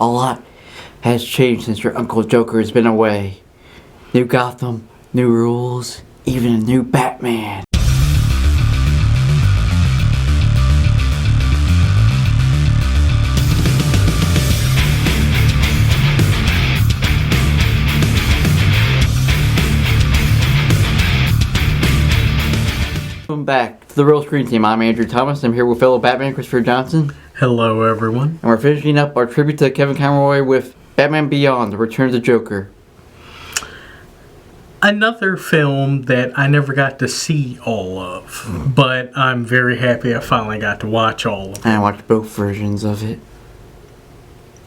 A lot has changed since your Uncle Joker has been away. New Gotham, new rules, even a new Batman. Welcome back to the Real Screen Team. I'm Andrew Thomas. I'm here with fellow Batman Christopher Johnson. Hello, everyone. And we're finishing up our tribute to Kevin Conroy with Batman Beyond, The Return of the Joker. Another film that I never got to see all of, but I'm very happy I finally got to watch all of it. I watched both versions of it.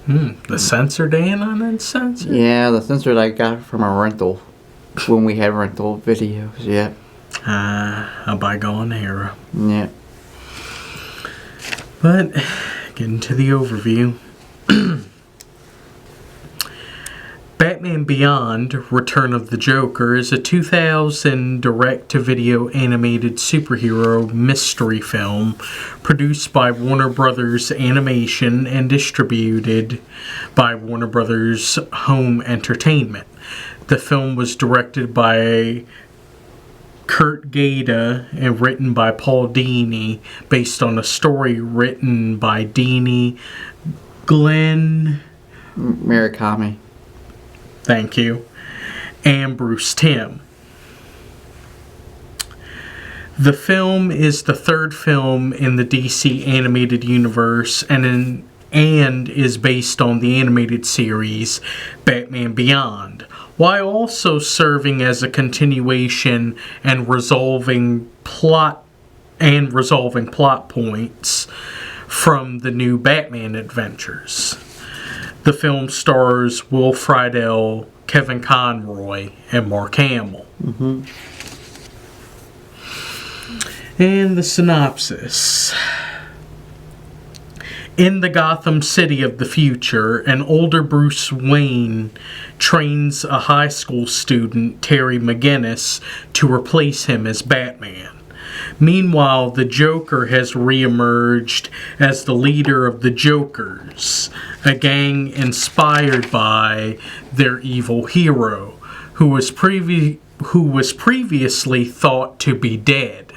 The censored and uncensored? Yeah, the censored I got from a rental when we had rental videos, yeah. A bygone era. Yeah. But, getting to the overview. Batman Beyond, Return of the Joker is a 2000 direct-to-video animated superhero mystery film produced by Warner Brothers Animation and distributed by Warner Brothers Home Entertainment. The film was directed by Kurt Gaeta and written by Paul Dini, based on a story written by Dini, Glenn Murakami. Thank you. And Bruce Timm. The film is the third film in the DC animated universe and is based on the animated series Batman Beyond, while also serving as a continuation and resolving plot points from the new Batman adventures. The film stars Will Friedle, Kevin Conroy, and Mark Hamill. And the synopsis. In the Gotham City of the future, an older Bruce Wayne trains a high school student, Terry McGinnis, to replace him as Batman. Meanwhile, the Joker has reemerged as the leader of the Jokers, a gang inspired by their evil hero, who was previously thought to be dead.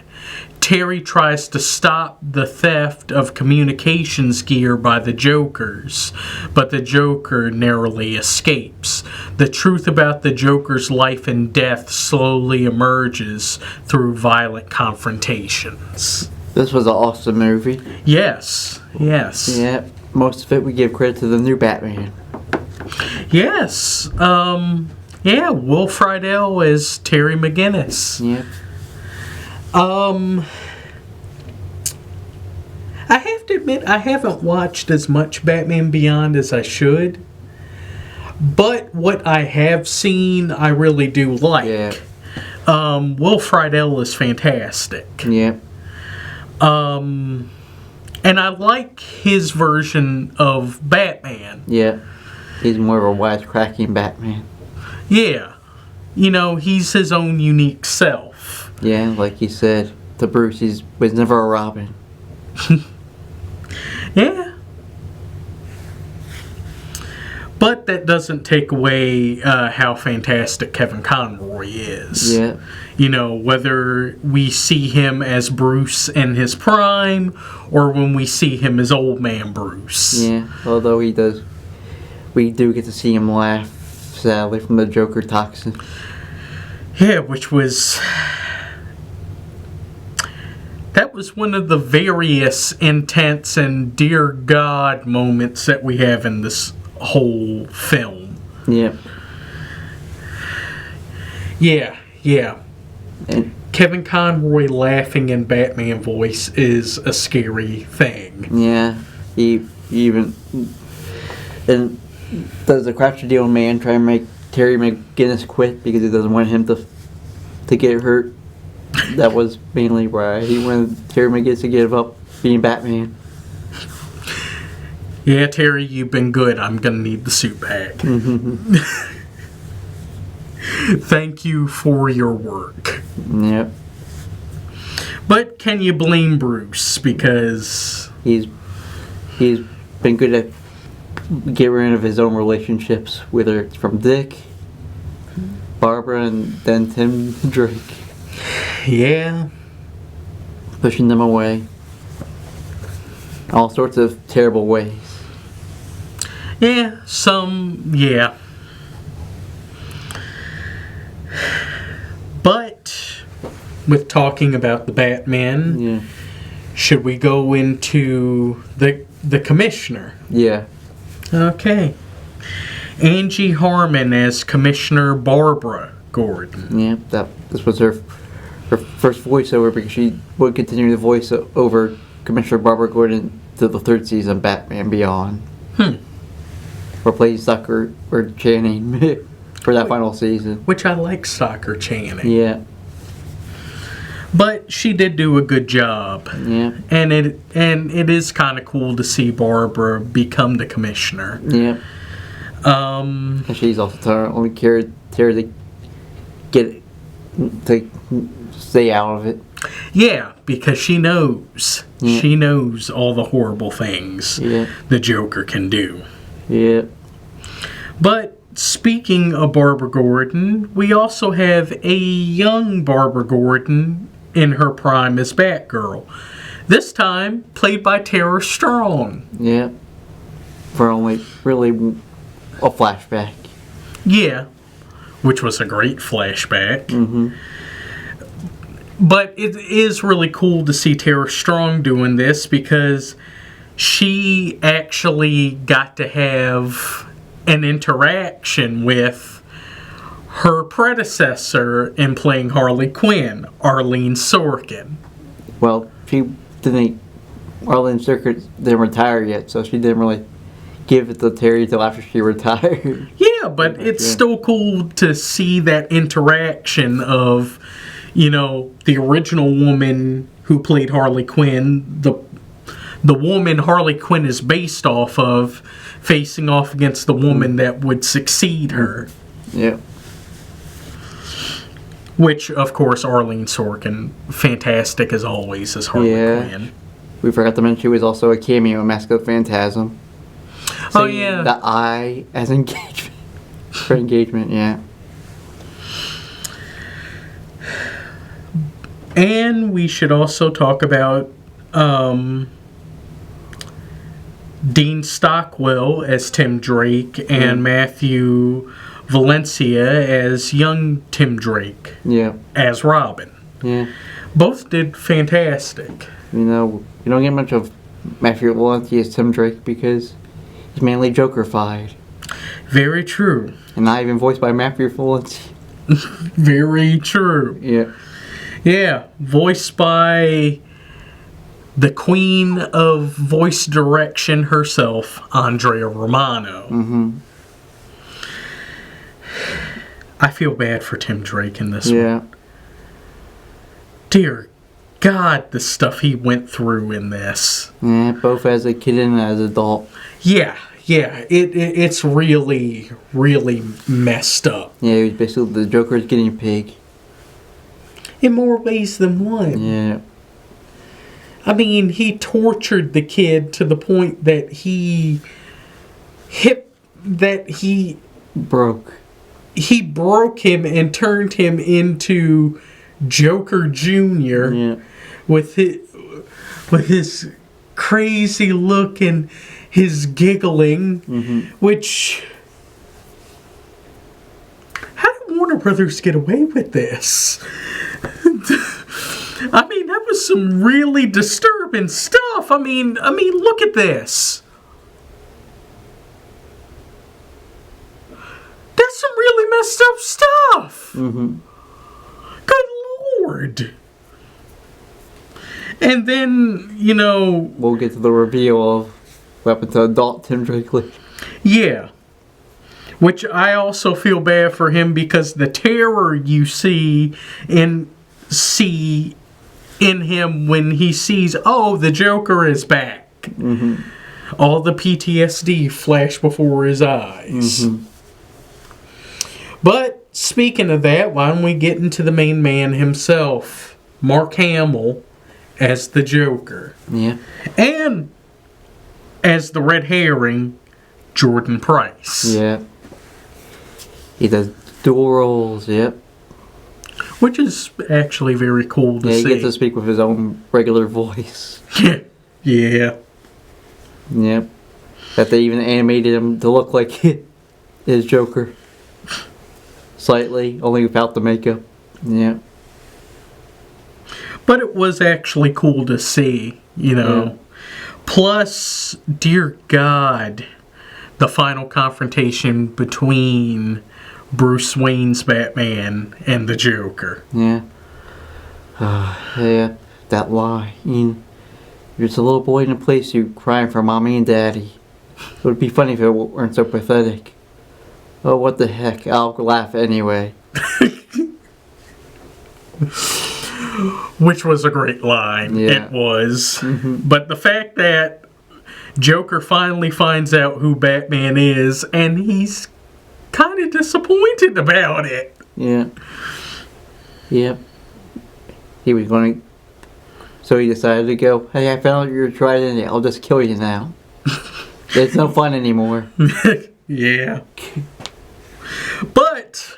Terry tries to stop the theft of communications gear by the Jokers, but the Joker narrowly escapes. The truth about the Joker's life and death slowly emerges through violent confrontations. This was an awesome movie. Yes. Yeah, most of it we give credit to the new Batman. Yes. Will Friedle as Terry McGinnis. Yeah. I have to admit, I haven't watched as much Batman Beyond as I should. But what I have seen, I really do like. Yeah. Will Friedle is fantastic. Yeah. And I like his version of Batman. Yeah. He's more of a wisecracking Batman. Yeah. You know, he's his own unique self. Yeah, like you said, the Bruce was never a Robin. Yeah. But that doesn't take away how fantastic Kevin Conroy is. Yeah. You know, whether we see him as Bruce in his prime or when we see him as old man Bruce. Yeah, although we do get to see him laugh, sadly, from the Joker toxin. Yeah, which was... That was one of the various intense and dear God moments that we have in this whole film. Yeah. Yeah. And Kevin Conroy laughing in Batman voice is a scary thing. yeah, he even and does the Croucher Deal Man try and make Terry McGinnis quit because he doesn't want him to get hurt. That was mainly why he wanted Terry McGinnis to give up being Batman. Yeah, Terry, you've been good. I'm gonna need the suit back. Thank you for your work. Yep. But can you blame Bruce? Because he's been good at get rid of his own relationships, whether it's from Dick, Barbara, and then Tim Drake. Yeah. Pushing them away. All sorts of terrible ways. Yeah, yeah. But, with talking about the Batman, Yeah. should we go into the Commissioner? Yeah. Okay. Angie Harmon as Commissioner Barbara Gordon. Yeah, this was her first voiceover, because she would continue to voice over Commissioner Barbara Gordon to the 3rd season Batman Beyond. Replaced Sucker or Channing for that final season. Which I like Soccer Channing. Yeah. But she did do a good job. Yeah. And it is kind of cool to see Barbara become the Commissioner. Yeah. And she's also the only character to stay out of it. Yeah, because she knows. Yeah. She knows all the horrible things the Joker can do. Yeah. But speaking of Barbara Gordon, we also have a young Barbara Gordon in her prime as Batgirl. This time played by Tara Strong. Yeah. For only really a flashback. Yeah, which was a great flashback. Mm-hmm. But it is really cool to see Tara Strong doing this, because she actually got to have an interaction with her predecessor in playing Harley Quinn, Arlene Sorkin. Well, Arlene Sorkin didn't retire yet, so she didn't really give it to Terry till after she retired. Yeah, but it's still cool to see that interaction of, the original woman who played Harley Quinn, the woman Harley Quinn is based off of, facing off against the woman that would succeed her. Yeah. Which, of course, Arlene Sorkin, fantastic as always as Harley Quinn. We forgot to mention she was also a cameo in Mask of the Phantasm. Oh, yeah. The I as engagement. For engagement, yeah. And we should also talk about Dean Stockwell as Tim Drake and Matthew Valencia as young Tim Drake as Robin. Yeah. Both did fantastic. You don't get much of Matthew Valencia as Tim Drake because he's mainly Joker-fied. Very true. And not even voiced by Matthew Valencia. Very true. Yeah. Yeah, voiced by the queen of voice direction herself, Andrea Romano. Mm-hmm. I feel bad for Tim Drake in this Yeah. one. Dear God, the stuff he went through in this. Yeah, both as a kid and as an adult. Yeah, it's really, really messed up. Yeah, he was basically the Joker's guinea pig. In more ways than one. Yeah. I mean, he tortured the kid to the point that he Broke. He broke him and turned him into Joker Jr. Yeah. with his crazy look and his giggling, which... How did Warner Brothers get away with this? I mean, that was some really disturbing stuff. I mean, look at this. That's some really messed up stuff. Mm-hmm. Good Lord. And then, We'll get to the reveal of what happened to adult Tim Drake later. Yeah. Which I also feel bad for him because the terror you see in him when he sees, the Joker is back. Mm-hmm. All the PTSD flash before his eyes. Mm-hmm. But speaking of that, why don't we get into the main man himself, Mark Hamill as the Joker. Yeah. And as the red herring, Jordan Price. Yeah. He does dual roles, yep. Which is actually very cool to Yeah, he see. gets to speak with his own regular voice. Yeah. Yep. That they even animated him to look like his Joker. Slightly, only without the makeup. Yeah. But it was actually cool to see, you know. Yeah. Plus, dear God, the final confrontation between Bruce Wayne's Batman and the Joker. Yeah. Yeah. That line. You're just a little boy in a place you crying for mommy and daddy. It would be funny if it weren't so pathetic. Oh, what the heck. I'll laugh anyway. Which was a great line. Yeah. It was. Mm-hmm. But the fact that Joker finally finds out who Batman is, and he's kind of disappointed about it. Yeah. Yep. He was going to... So he decided to go, hey, I found out you're trident. I'll just kill you now. It's no fun anymore. Yeah. But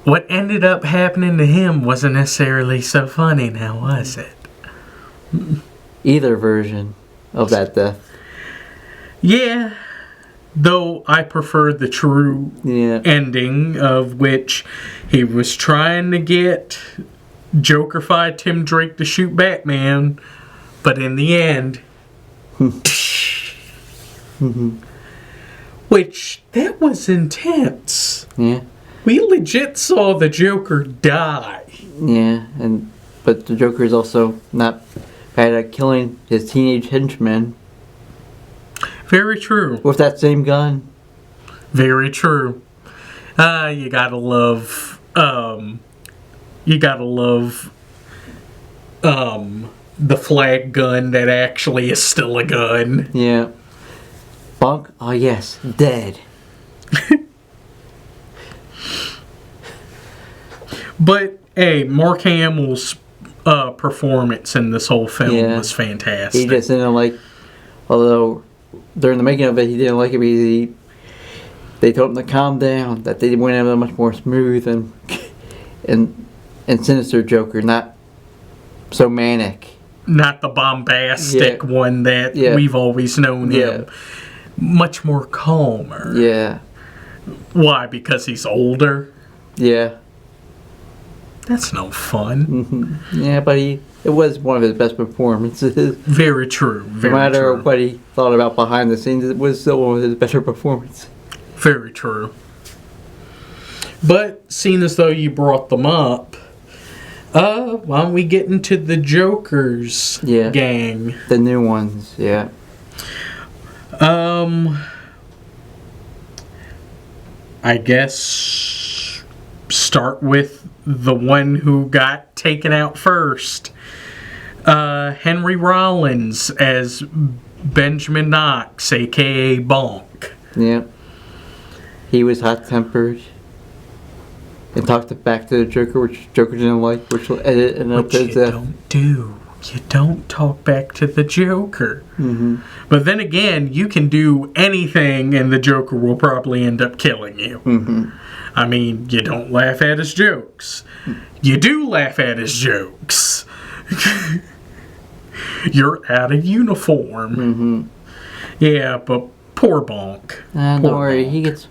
what ended up happening to him wasn't necessarily so funny now, was it? Either version of that death. Yeah. Though I prefer the true ending, of which he was trying to get Joker-fied Tim Drake to shoot Batman, but in the end... Which, that was intense. Yeah. We legit saw the Joker die. Yeah, but the Joker is also not bad at killing his teenage henchmen. Very true. With that same gun. Very true. You gotta love, the flag gun that actually is still a gun. Yeah. Bonk? Oh yes, dead. But, hey, Mark Hamill's performance in this whole film was fantastic. He just didn't like, although during the making of it he didn't like it because they told him to calm down, that they went in a much more smooth and sinister Joker, not so manic. Not the bombastic one that we've always known him. Much more calmer. Yeah. Why? Because he's older? Yeah. That's no fun. Mm-hmm. Yeah, but it was one of his best performances. Very true. Very no matter true. what he thought about behind the scenes, it was still one of his better performances. Very true. But, seeing as though you brought them up, why don't we get into the Joker's gang? The new ones, yeah. I guess start with the one who got taken out first. Henry Rollins as Benjamin Knox, a.k.a. Bonk. Yeah. He was hot-tempered and talked back to the Joker, which Joker didn't like, which will edit and up his death. Don't do. You don't talk back to the Joker. Mm-hmm. But then again, you can do anything and the Joker will probably end up killing you. Mm-hmm. I mean, you don't laugh at his jokes. You do laugh at his jokes. You're out of uniform. Mm-hmm. Yeah, but poor Bonk. Don't worry, he gets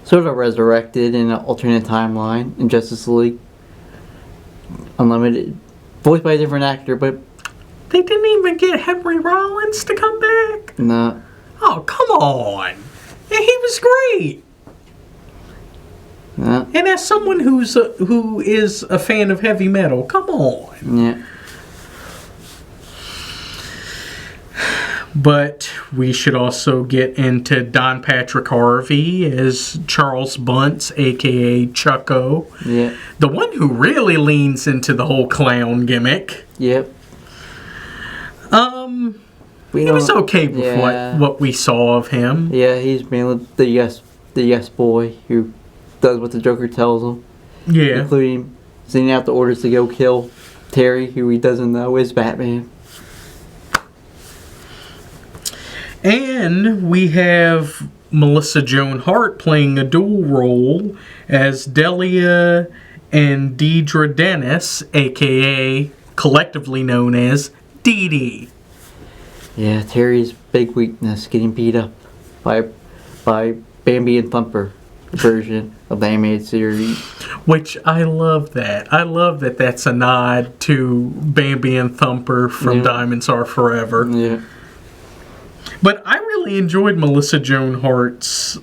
sort of resurrected in an alternate timeline in Justice League Unlimited. Voiced by a different actor, but... They didn't even get Henry Rollins to come back? No. Oh, come on. He was great. No. And as someone who is a fan of heavy metal, come on. Yeah. But we should also get into Don Patrick Harvey as Charles Bunce, a.k.a. Chucko. Yeah. The one who really leans into the whole clown gimmick. Yep. He was okay with what we saw of him. Yeah, he's mainly the yes boy who does what the Joker tells him. Yeah. Including sending out the orders to go kill Terry, who he doesn't know is Batman. And we have Melissa Joan Hart playing a dual role as Delia and Deidre Dennis, a.k.a. collectively known as Dee Dee. Yeah, Terry's big weakness, getting beat up by Bambi and Thumper version of the animated series. Which I love that. I love that that's a nod to Bambi and Thumper from Diamonds Are Forever. Yeah. But I really enjoyed Melissa Joan Hart's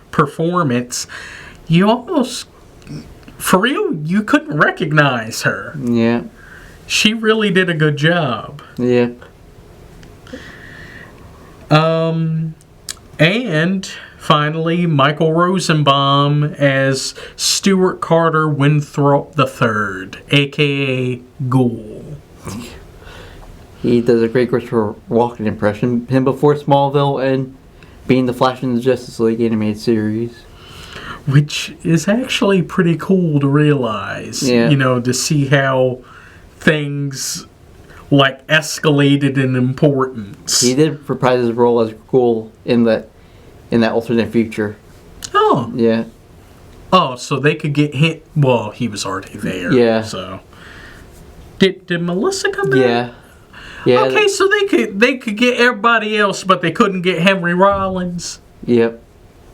performance. You almost, for real, you couldn't recognize her. Yeah. She really did a good job. Yeah. And finally, Michael Rosenbaum as Stuart Carter Winthrop III, a.k.a. Ghoul. He does a great Christopher Walken impression. Him before Smallville and being the Flash in the Justice League animated series. Which is actually pretty cool to realize. Yeah. You know, to see how things like escalated in importance. He did reprise his role as Ghoul in that alternate future. Oh. Yeah. Oh, so they could get hit. Well, he was already there. Yeah. So did Melissa come back? Yeah. Yeah. Okay, so they could get everybody else, but they couldn't get Henry Rollins. Yep.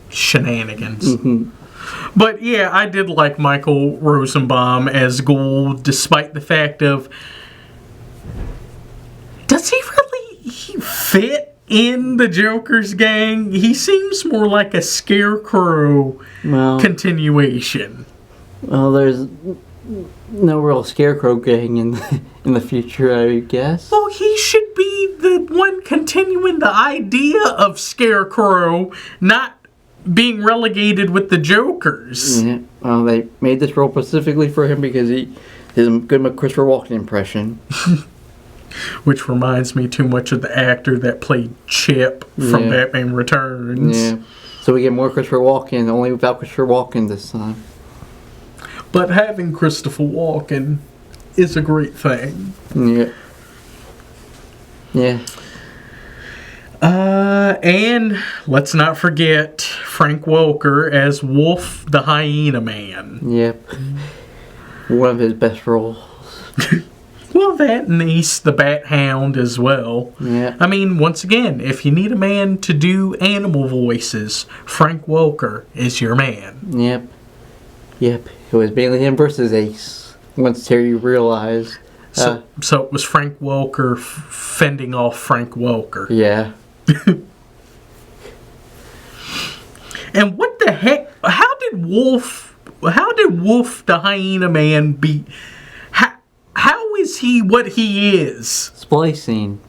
Shenanigans. Mm-hmm. But yeah, I did like Michael Rosenbaum as Ghoul, despite the fact of, does he really fit in the Joker's gang? He seems more like a Scarecrow continuation. Well, there's no real Scarecrow gang in the future, I guess. Well, he should be the one continuing the idea of Scarecrow, not being relegated with the Jokers. Yeah. Well, they made this role specifically for him because he did a good Christopher Walken impression. Which reminds me too much of the actor that played Chip from Batman Returns. Yeah. So we get more Christopher Walken, only without Christopher Walken this time. But having Christopher Walken is a great thing. Yeah. Yeah. And let's not forget Frank Welker as Wolf the Hyena Man. Yep. One of his best roles. Well, that and he's the Bat Hound as well. Yeah. I mean, once again, if you need a man to do animal voices, Frank Welker is your man. Yep. Yep. It was mainly him versus Ace. Once Terry realized. So it was Frank Welker fending off Frank Welker. Yeah. And what the heck? How did Wolf the Hyena Man be? How is he what he is? Splicing.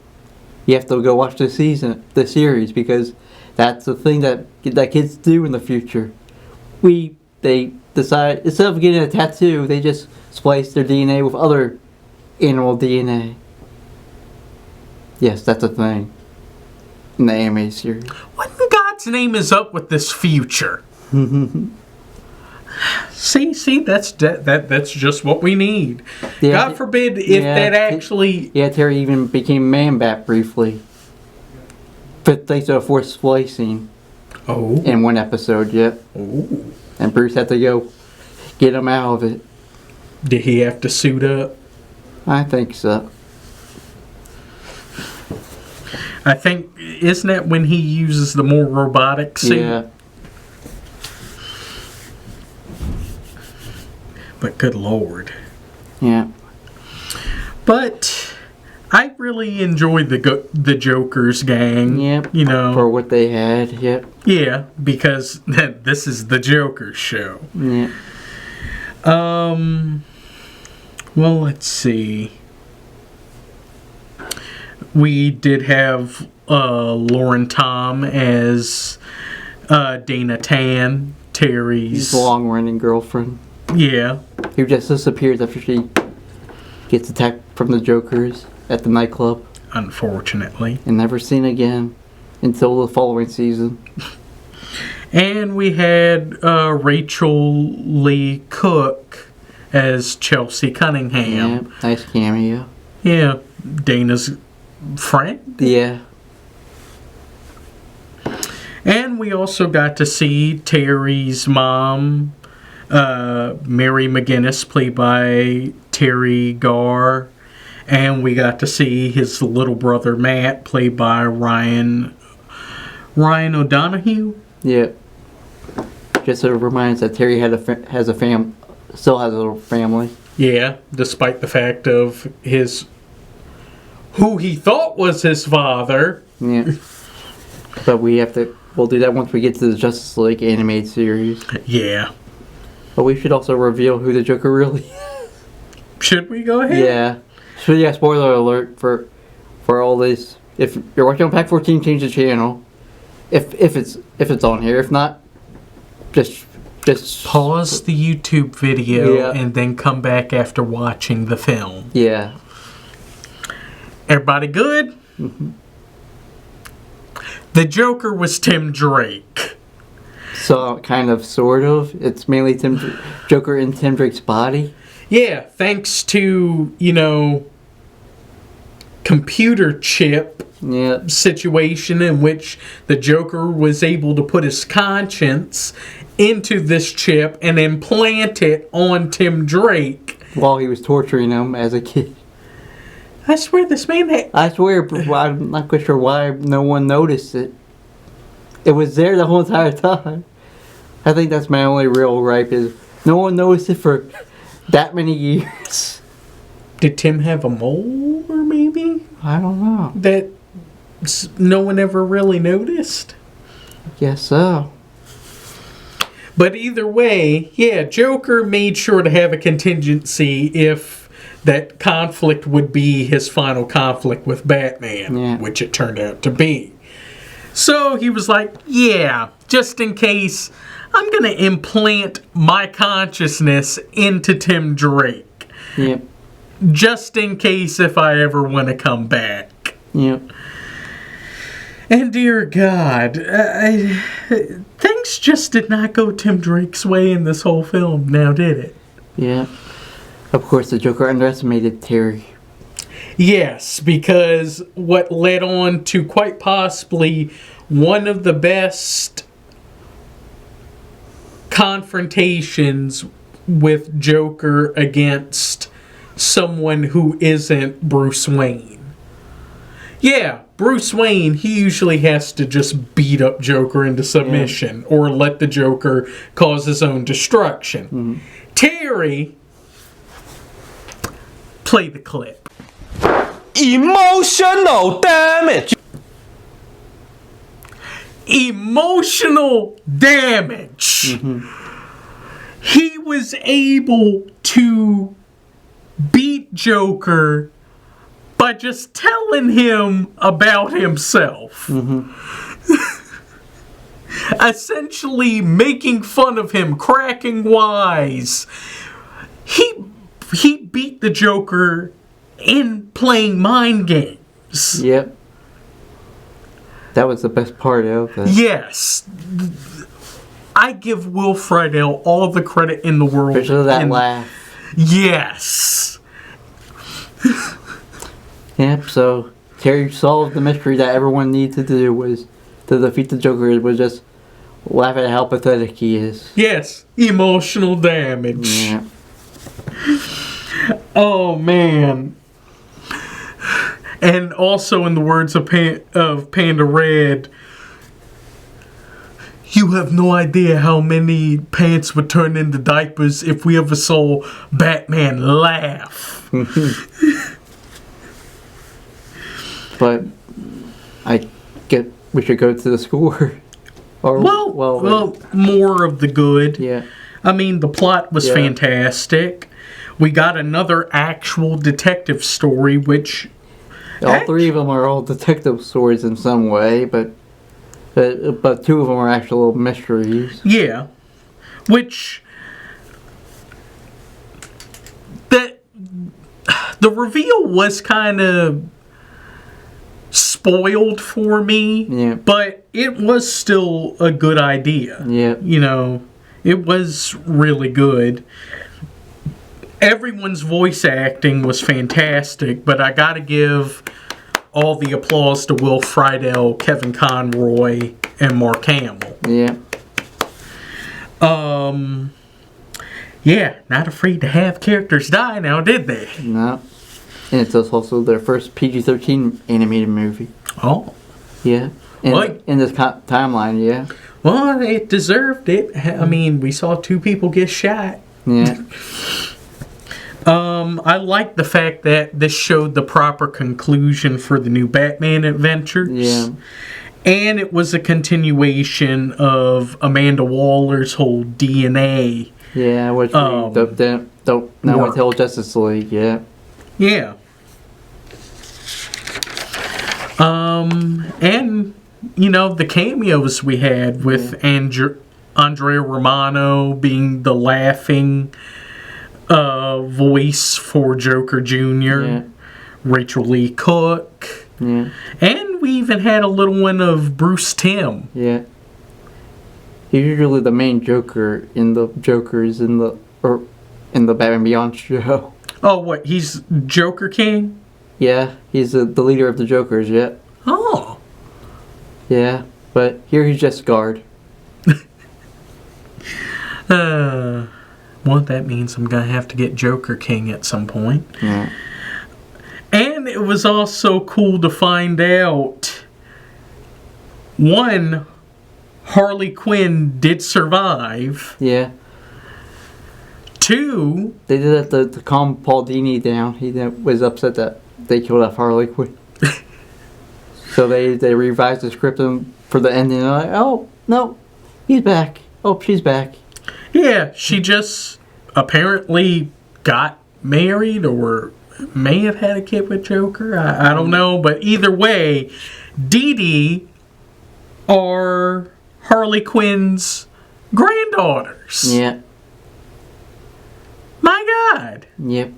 You have to go watch the series, because that's the thing that kids do in the future. They decide, instead of getting a tattoo, they just splice their DNA with other animal DNA. Yes, that's a thing in the anime series. What in God's name is up with this future? See, that's just what we need. Yeah, God forbid if that actually. Yeah, Terry even became Man-Bat briefly. But thanks to a forced splicing. Oh. In one episode, yep. Oh. And Bruce had to go get him out of it. Did he have to suit up? I think so. I think, isn't that when he uses the more robotic suit? Yeah. But good Lord. Yeah. But I really enjoyed the Joker's gang. Yep. You know. For what they had, yep. Yeah, because this is the Joker's show. Yeah. Well, let's see. We did have Lauren Tom as Dana Tan, Terry's long-running girlfriend. Yeah. Who just disappears after she gets attacked from the Jokers at the nightclub. Unfortunately. And never seen again until the following season. And we had Rachel Lee Cook as Chelsea Cunningham. Yeah, nice cameo. Yeah, Dana's friend. Yeah. And we also got to see Terry's mom, Mary McGinnis, played by Terry Garr. And we got to see his little brother, Matt, played by Ryan O'Donoghue. Yeah. Just so it reminds that Terry still has a little family. Yeah, despite the fact of who he thought was his father. Yeah. But we'll do that once we get to the Justice League animated series. Yeah. But we should also reveal who the Joker really is. Should we go ahead? Yeah. So yeah, spoiler alert for all this. If you're watching on Pack 14, change the channel. If it's on here. If not, just pause the YouTube video and then come back after watching the film. Yeah. Everybody good? Mm-hmm. The Joker was Tim Drake. So, kind of, sort of. It's mainly Joker in Tim Drake's body. Yeah, thanks to, computer chip situation in which the Joker was able to put his conscience into this chip and implant it on Tim Drake. While he was torturing him as a kid. I swear this man had... I swear, but I'm not quite sure why no one noticed it. It was there the whole entire time. I think that's my only real gripe is no one noticed it for that many years. Did Tim have a mole, or maybe? I don't know. That no one ever really noticed? Guess so. But either way, yeah, Joker made sure to have a contingency if that conflict would be his final conflict with Batman, which it turned out to be. So he was like, yeah, just in case, I'm going to implant my consciousness into Tim Drake. Yep. Just in case if I ever want to come back. Yep. And dear God, things just did not go Tim Drake's way in this whole film, now did it? Yeah. Of course, the Joker underestimated Terry. Yes, because what led on to quite possibly one of the best confrontations with Joker against someone who isn't Bruce Wayne. Yeah, Bruce Wayne, he usually has to just beat up Joker into submission or let the Joker cause his own destruction. Mm-hmm. Terry, play the clip. Emotional damage. Emotional damage. Mm-hmm. He was able to beat Joker by just telling him about himself. Mm-hmm. Essentially making fun of him, cracking wise. He beat the Joker in playing mind games. Yep. That was the best part of it. Yes. I give Will Friedle all the credit in the world. Especially that laugh. Yes. Yep, so Terry solved the mystery that everyone needed to do was to defeat the Joker was just laugh at how pathetic he is. Yes. Emotional damage. Yeah. Oh, man. And also, in the words of Panda Red, you have no idea how many pants would turn into diapers if we ever saw Batman laugh. But I get we should go to the score. Or well, more of the good. Yeah. I mean, the plot was fantastic. We got another actual detective story, which... All three of them are all detective stories in some way, but two of them are actual mysteries. Yeah. Which... The reveal was kind of spoiled for me, but it was still a good idea. Yeah. You know, it was really good. Everyone's voice acting was fantastic, but I gotta give all the applause to Will Friedle, Kevin Conroy, and Mark Hamill. Yeah. Yeah, not afraid to have characters die now, did they? No. And it's also their first PG-13 animated movie. Oh. Yeah. In this timeline, yeah. Well, it deserved it. I mean, we saw 2 people get shot. Yeah. I like the fact that this showed the proper conclusion for the new Batman adventures. Yeah. And it was a continuation of Amanda Waller's whole DNA. Yeah, which we don't know until Justice League, yeah. Yeah. And, you know, the cameos we had with Andrea Romano being the laughing voice for Joker Jr., Yeah. Rachel Lee Cook, Yeah. and we even had a little one of Bruce Timm. Yeah. He's usually the main Joker in the Jokers in the Batman Beyond show. Oh, what? He's Joker King? Yeah, he's the leader of the Jokers, yeah. Oh. Yeah, but here he's just guard. Well, that means I'm going to have to get Joker King at some point. Yeah. And it was also cool to find out, one, Harley Quinn did survive. Yeah. 2, They did that to calm Paul Dini down. He was upset that they killed off Harley Quinn. So they revised the script for the ending. They're like, oh, no, he's back. Oh, she's back. yeah, she just apparently got married or may have had a kid with Joker. I don't know, but either way, Dee Dee are Harley Quinn's granddaughters. Yeah. My God. Yep.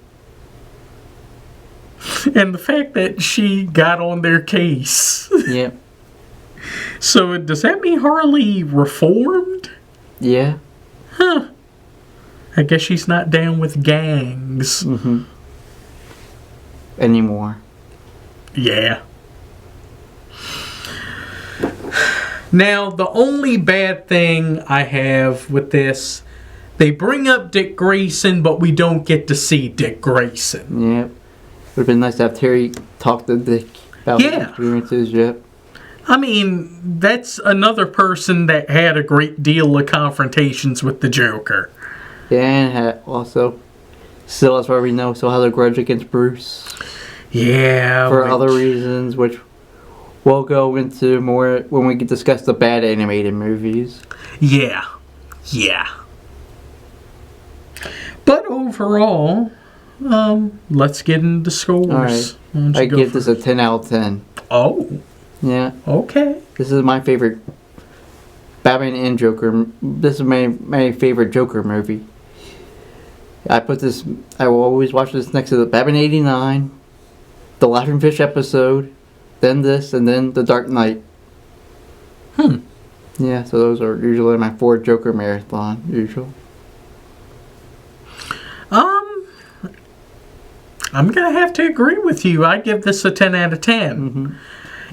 And the fact that she got on their case. Yep. So does that mean Harley reformed? Yeah. Huh. I guess she's not down with gangs. Mm-hmm. Anymore. Yeah. Now, the only bad thing I have with this, they bring up Dick Grayson, but we don't get to see Dick Grayson. Yep. Would have been nice to have Terry talk to Dick about his experiences, yep. I mean, that's another person that had a great deal of confrontations with the Joker. Yeah, and also, still as far as we know, still has a grudge against Bruce. Yeah. For other reasons, which we'll go into more when we discuss the bad animated movies. Yeah. Yeah. But overall, let's get into scores. Alright. I give this a 10 out of 10. Oh. Yeah. Okay. This is my favorite Batman and Joker. This is my favorite Joker movie. I will always watch this next to the Batman 89, the Laughing Fish episode, then this, and then The Dark Knight. Yeah, so those are usually my 4 Joker marathon, usual. I'm going to have to agree with you. I give this a 10 out of 10. Mm-hmm.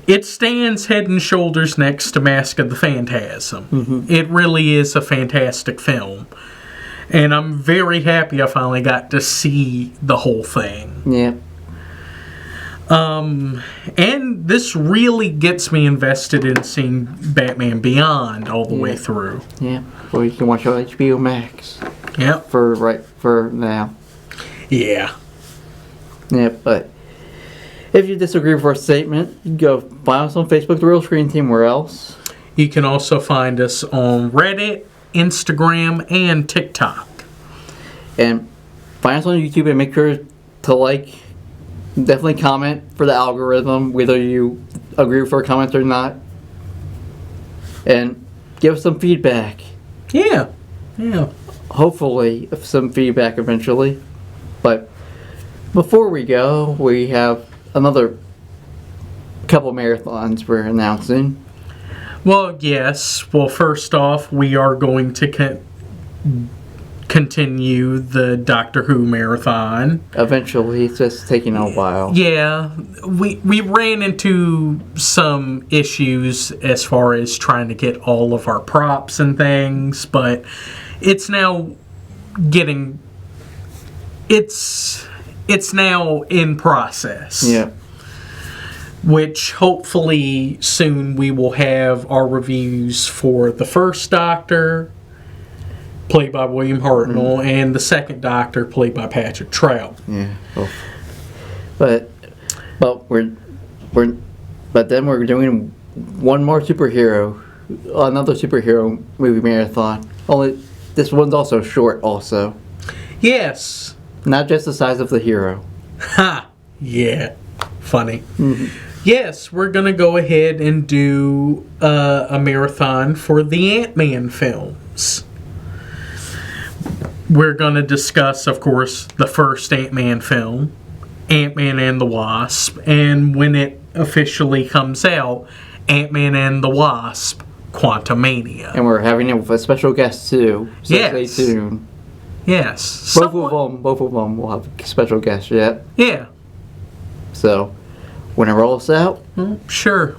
It stands head and shoulders next to Mask of the Phantasm. Mm-hmm. It really is a fantastic film. And I'm very happy I finally got to see the whole thing. Yeah. And this really gets me invested in seeing Batman Beyond all the way through. Yeah. Well, you can watch it on HBO Max. Yep. For now. Yeah. Yeah, but if you disagree with our statement, go find us on Facebook, The Real Screen Team, where else? You can also find us on Reddit, Instagram, and TikTok. And find us on YouTube and make sure to definitely comment for the algorithm, whether you agree with our comments or not. And give us some feedback. Yeah. Yeah. Hopefully, some feedback eventually. But before we go, we have another couple marathons we're announcing. Well, yes. Well, first off, we are going to continue the Doctor Who marathon. Eventually, it's just taking a while. Yeah, we ran into some issues as far as trying to get all of our props and things, but it's now getting... It's now in process. Yeah. Which hopefully soon we will have our reviews for the first Doctor, played by William Hartnell, and the second Doctor, played by Patrick Trout. Yeah. Well, but then we're doing one more another superhero movie marathon. Only this one's also short, also. Yes. Not just the size of the hero. Ha! Yeah. Funny. Mm-hmm. Yes, we're going to go ahead and do a marathon for the Ant-Man films. We're going to discuss, of course, the first Ant-Man film, Ant-Man and the Wasp, and when it officially comes out, Ant-Man and the Wasp, Quantumania. And we're having it with a special guest, too. So Yes. stay tuned. Yes. Both of them will have a special guest yet. Yeah. So, when it rolls out... Sure.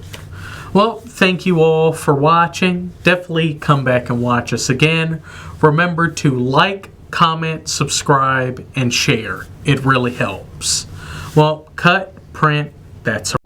Well, thank you all for watching. Definitely come back and watch us again. Remember to like, comment, subscribe, and share. It really helps. Well, cut, print, that's